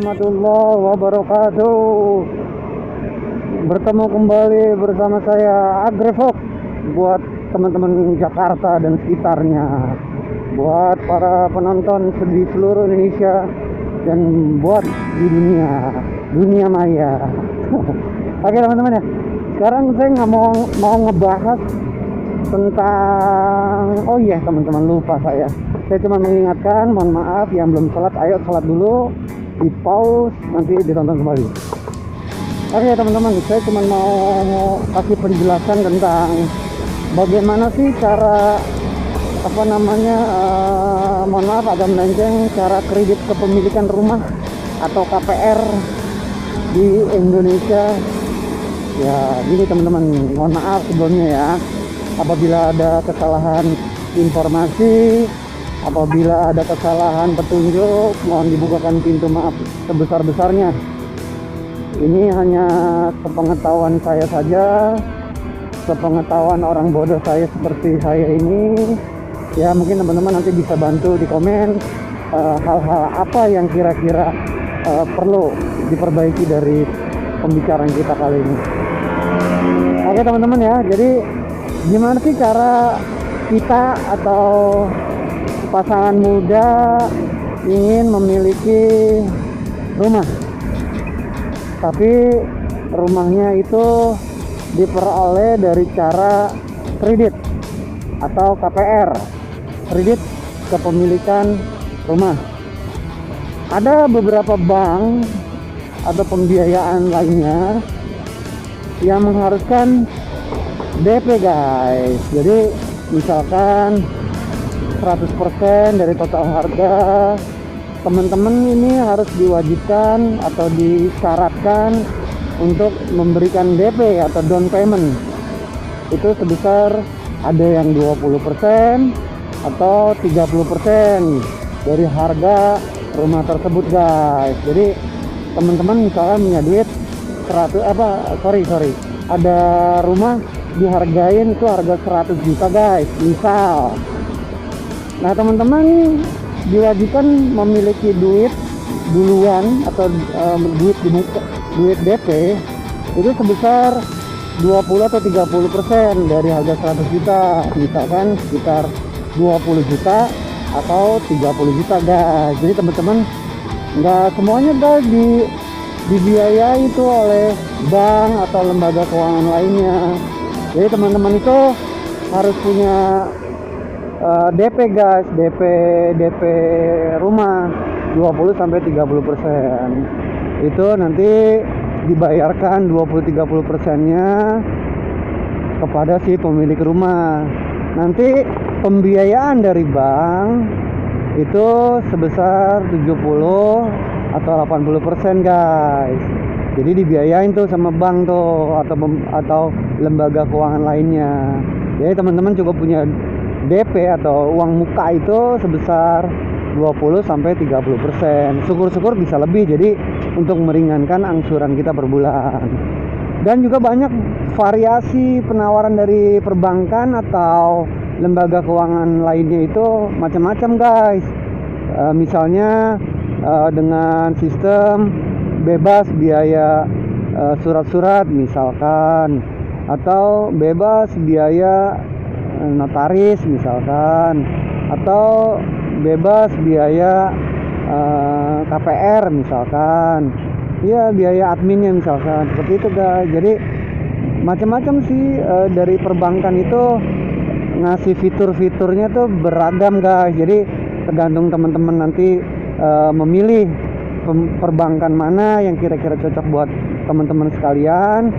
warahmatullahi wabarakatuh. Bertemu kembali bersama saya Agrevok. Buat teman-teman Jakarta dan sekitarnya, buat para penonton di seluruh Indonesia, dan buat di dunia maya. Oke teman-teman ya, sekarang saya nggak mau ngebahas tentang, oh iya teman-teman, lupa saya cuma mengingatkan, mohon maaf yang belum sholat, ayo sholat dulu, di pause, nanti ditonton kembali. Oke teman-teman, saya cuma mau kasih penjelasan tentang bagaimana sih cara mohon maaf agak melenceng, cara kredit kepemilikan rumah atau KPR di Indonesia. Ya gini teman-teman, mohon maaf sebelumnya ya, apabila ada kesalahan informasi, apabila ada kesalahan petunjuk, mohon dibukakan pintu maaf sebesar-besarnya. Ini hanya sepengetahuan saya saja, sepengetahuan orang bodoh saya seperti saya ini. Ya mungkin teman-teman nanti bisa bantu di komen hal-hal apa yang kira-kira perlu diperbaiki dari pembicaraan kita kali ini. Oke teman-teman ya, jadi gimana sih cara kita atau pasangan muda ingin memiliki rumah, tapi rumahnya itu diperoleh dari cara kredit atau KPR, kredit kepemilikan rumah. Ada beberapa bank atau pembiayaan lainnya yang mengharuskan DP guys. Jadi misalkan 100% dari total harga, teman-teman ini harus diwajibkan atau disyaratkan untuk memberikan DP atau down payment. Itu sebesar ada yang 20% atau 30% dari harga rumah tersebut guys. Jadi teman-teman misalkan punya duit 100 ada rumah dihargain itu harga 100 juta guys misal. Nah teman-teman diwajibkan memiliki duit duluan atau duit DP itu sebesar 20 atau 30% dari harga 100 juta, misalkan sekitar 20 juta atau 30 juta guys. Jadi teman-teman nggak semuanya guys dibiayai itu oleh bank atau lembaga keuangan lainnya. Jadi teman-teman itu harus punya DP guys, DP rumah 20-30%. Itu nanti dibayarkan 20-30%-nya kepada si pemilik rumah. Nanti pembiayaan dari bank itu sebesar 70 atau 80% guys. Jadi dibiayain tuh sama bank tuh atau lembaga keuangan lainnya. Jadi teman-teman cukup punya DP atau uang muka itu sebesar 20-30%. Syukur-syukur bisa lebih, jadi untuk meringankan angsuran kita per bulan. Dan juga banyak variasi penawaran dari perbankan atau lembaga keuangan lainnya itu macam-macam guys. Misalnya dengan sistem bebas biaya surat-surat misalkan, atau bebas biaya notaris misalkan, atau bebas biaya KPR misalkan, ya biaya adminnya misalkan, seperti itu guys. Jadi macam-macam sih dari perbankan itu ngasih fitur-fiturnya tuh beragam guys. Jadi tergantung teman-teman nanti memilih perbankan mana yang kira-kira cocok buat teman-teman sekalian.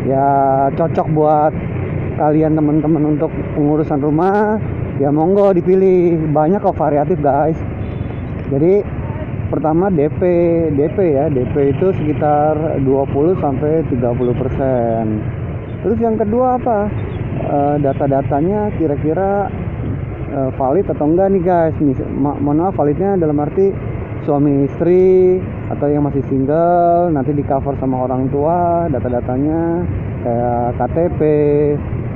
Ya cocok buat kalian teman-teman untuk pengurusan rumah, ya monggo dipilih, banyak kok variatif guys. Jadi pertama DP itu sekitar 20-30%. Terus yang kedua apa? Data-datanya kira-kira valid atau enggak nih guys. Mohon maaf, validnya dalam arti suami istri atau yang masih single nanti di cover sama orang tua data-datanya, kayak KTP,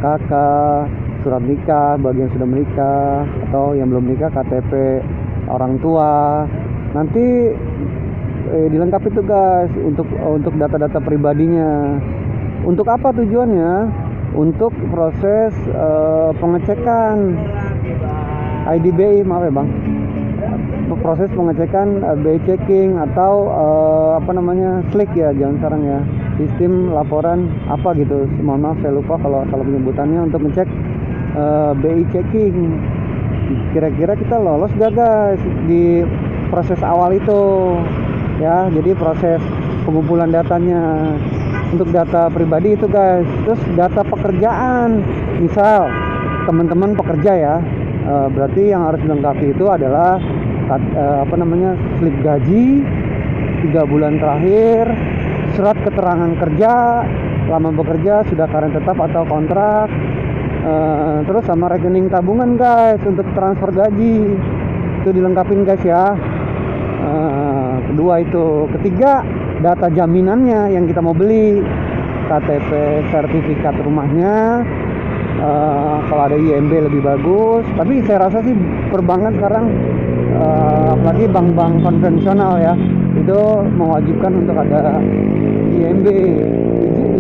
KK, surat nikah bagi yang sudah menikah, atau yang belum nikah KTP orang tua. Nanti dilengkapi tuh guys untuk data-data pribadinya. Untuk apa tujuannya? Untuk proses pengecekan IDBI, maaf ya bang, proses pengecekan BI checking atau SLIC ya, jangan sekarang ya, sistem laporan apa gitu, mohon maaf saya lupa kalau salah penyebutannya, untuk ngecek BI checking kira-kira kita lolos gak guys di proses awal itu ya. Jadi proses pengumpulan datanya untuk data pribadi itu guys. Terus data pekerjaan, misal teman-teman pekerja ya, berarti yang harus dilengkapi itu adalah slip gaji 3 bulan terakhir, surat keterangan kerja, lama bekerja, sudah karyawan tetap atau kontrak, terus sama rekening tabungan guys untuk transfer gaji, itu dilengkapin guys ya. Kedua itu. Ketiga, data jaminannya yang kita mau beli, KTP, sertifikat rumahnya, kalau ada IMB lebih bagus. Tapi saya rasa sih perbankan sekarang, apalagi bank-bank konvensional ya, itu mewajibkan untuk ada IMB.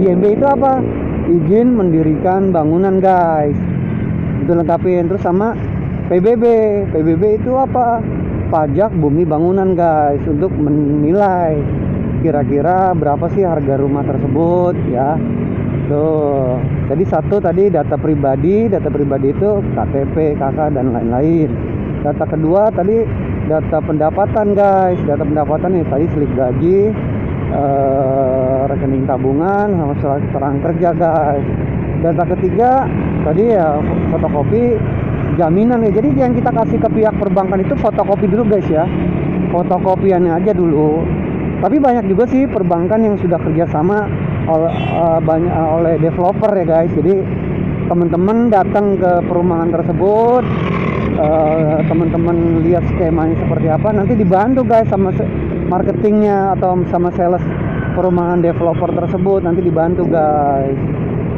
IMB itu apa? Izin mendirikan bangunan guys, itu lengkapin. Terus sama PBB. PBB itu apa? Pajak bumi bangunan guys, untuk menilai kira-kira berapa sih harga rumah tersebut ya. Tuh, jadi satu tadi data pribadi itu KTP, KK dan lain-lain. Data kedua tadi data pendapatan guys, data pendapatan ini tadi slip gaji, rekening tabungan sama surat keterangan kerja guys. Data ketiga tadi ya fotokopi jaminan ya. Jadi yang kita kasih ke pihak perbankan itu fotokopi dulu guys ya, fotokopiannya aja dulu. Tapi banyak juga sih perbankan yang sudah kerjasama oleh developer ya guys. Jadi teman-teman datang ke perumahan tersebut, teman-teman lihat skemanya seperti apa, nanti dibantu guys sama marketingnya atau sama sales perumahan developer tersebut, nanti dibantu guys.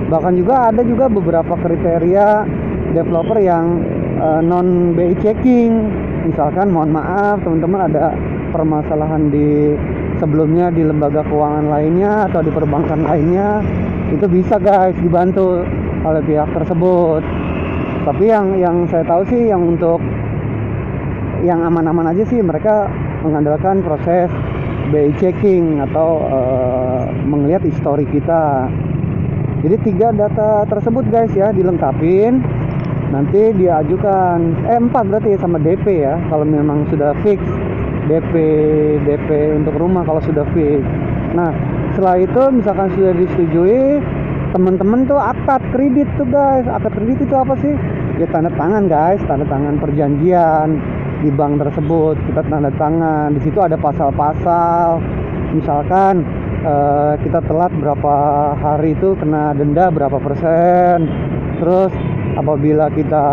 Bahkan juga ada juga beberapa kriteria developer yang non BI checking. Misalkan mohon maaf teman-teman ada permasalahan di sebelumnya di lembaga keuangan lainnya atau di perbankan lainnya, itu bisa guys dibantu oleh pihak tersebut. Tapi yang saya tahu sih yang untuk yang aman-aman aja sih mereka mengandalkan proses BI checking atau melihat histori kita. Jadi 3 data tersebut guys ya dilengkapin, nanti diajukan 4 berarti ya, sama DP ya kalau memang sudah fix. DP untuk rumah kalau sudah fix. Nah setelah itu misalkan sudah disetujui, teman-teman tuh akad kredit tuh guys. Akad kredit itu apa sih? Ya tanda tangan guys, tanda tangan perjanjian di bank tersebut, kita tanda tangan. Di situ ada pasal-pasal, misalkan kita telat berapa hari itu kena denda berapa persen. Terus apabila kita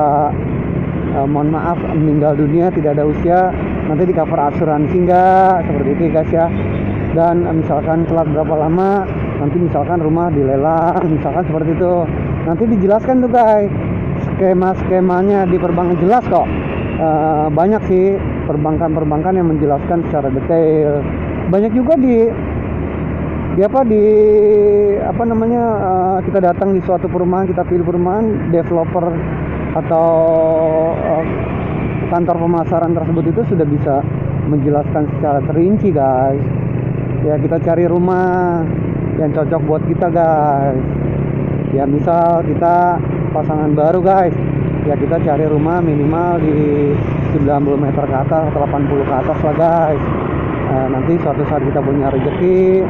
mohon maaf meninggal dunia, tidak ada usia, nanti di cover asuransi enggak, seperti itu guys ya. Dan misalkan telat berapa lama, nanti misalkan rumah dilelang, misalkan seperti itu, nanti dijelaskan tuh guys. Skema-skemanya di perbankan jelas kok. Banyak sih perbankan yang menjelaskan secara detail. Banyak juga kita datang di suatu perumahan, kita pilih perumahan, developer atau kantor pemasaran tersebut itu sudah bisa menjelaskan secara terinci guys. Ya kita cari rumah yang cocok buat kita guys. Ya misal kita pasangan baru guys, ya kita cari rumah minimal di 90 meter ke atas atau 80 ke atas lah guys. Nanti suatu saat kita punya rezeki,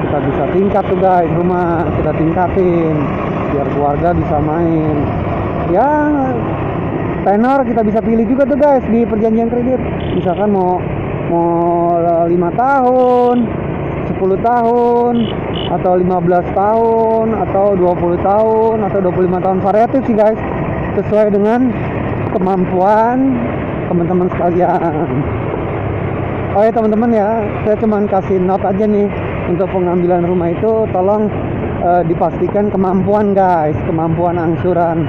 kita bisa tingkat tuh guys, rumah kita tingkatin biar keluarga bisa main. Ya tenor kita bisa pilih juga tuh guys di perjanjian kredit. Misalkan mau 5 tahun, 10 tahun, atau 15 tahun, atau 20 tahun, atau 25 tahun, variatif sih guys, sesuai dengan kemampuan teman-teman sekalian. Oh ya teman-teman ya, saya cuman kasih note aja nih, untuk pengambilan rumah itu tolong dipastikan kemampuan guys, kemampuan angsuran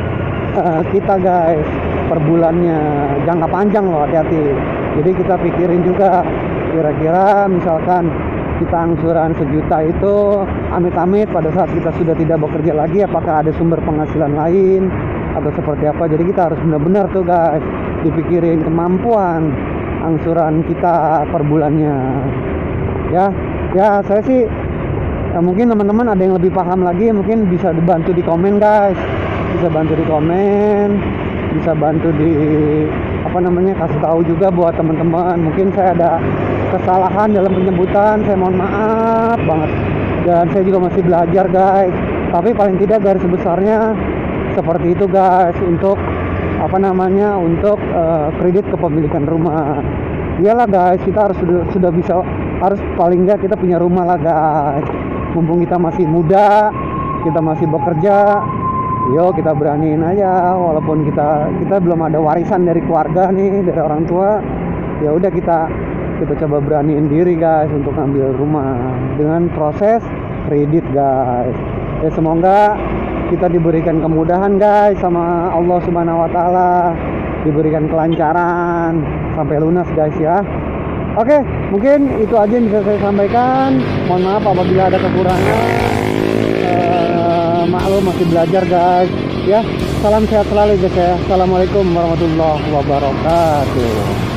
kita guys per bulannya, jangka panjang loh, hati-hati. Jadi kita pikirin juga Kira-kira misalkan kita angsuran 1 juta itu amit-amit pada saat kita sudah tidak bekerja lagi, apakah ada sumber penghasilan lain atau seperti apa. Jadi kita harus benar-benar tuh guys dipikirin kemampuan angsuran kita per bulannya ya. Saya sih mungkin teman-teman ada yang lebih paham lagi, mungkin bisa dibantu di komen guys, bisa bantu di komen, bisa bantu di kasih tahu juga buat teman-teman. Mungkin saya ada kesalahan dalam penyebutan, saya mohon maaf banget, dan saya juga masih belajar guys, tapi paling tidak garis besarnya seperti itu guys, untuk untuk kredit kepemilikan rumah. Iyalah guys, kita harus paling nggak kita punya rumah lah guys, mumpung kita masih muda, kita masih bekerja. Yo, kita beraniin aja, walaupun kita belum ada warisan dari keluarga nih, dari orang tua. Ya udah, kita coba beraniin diri guys untuk ambil rumah dengan proses kredit guys. Ya semoga kita diberikan kemudahan guys sama Allah Subhanahu wa taala, diberikan kelancaran sampai lunas guys ya. Oke, mungkin itu aja yang bisa saya sampaikan. Mohon maaf apabila ada kekurangan. Maklum masih belajar guys ya. Salam sehat selalu guys ya. Assalamualaikum warahmatullahi wabarakatuh.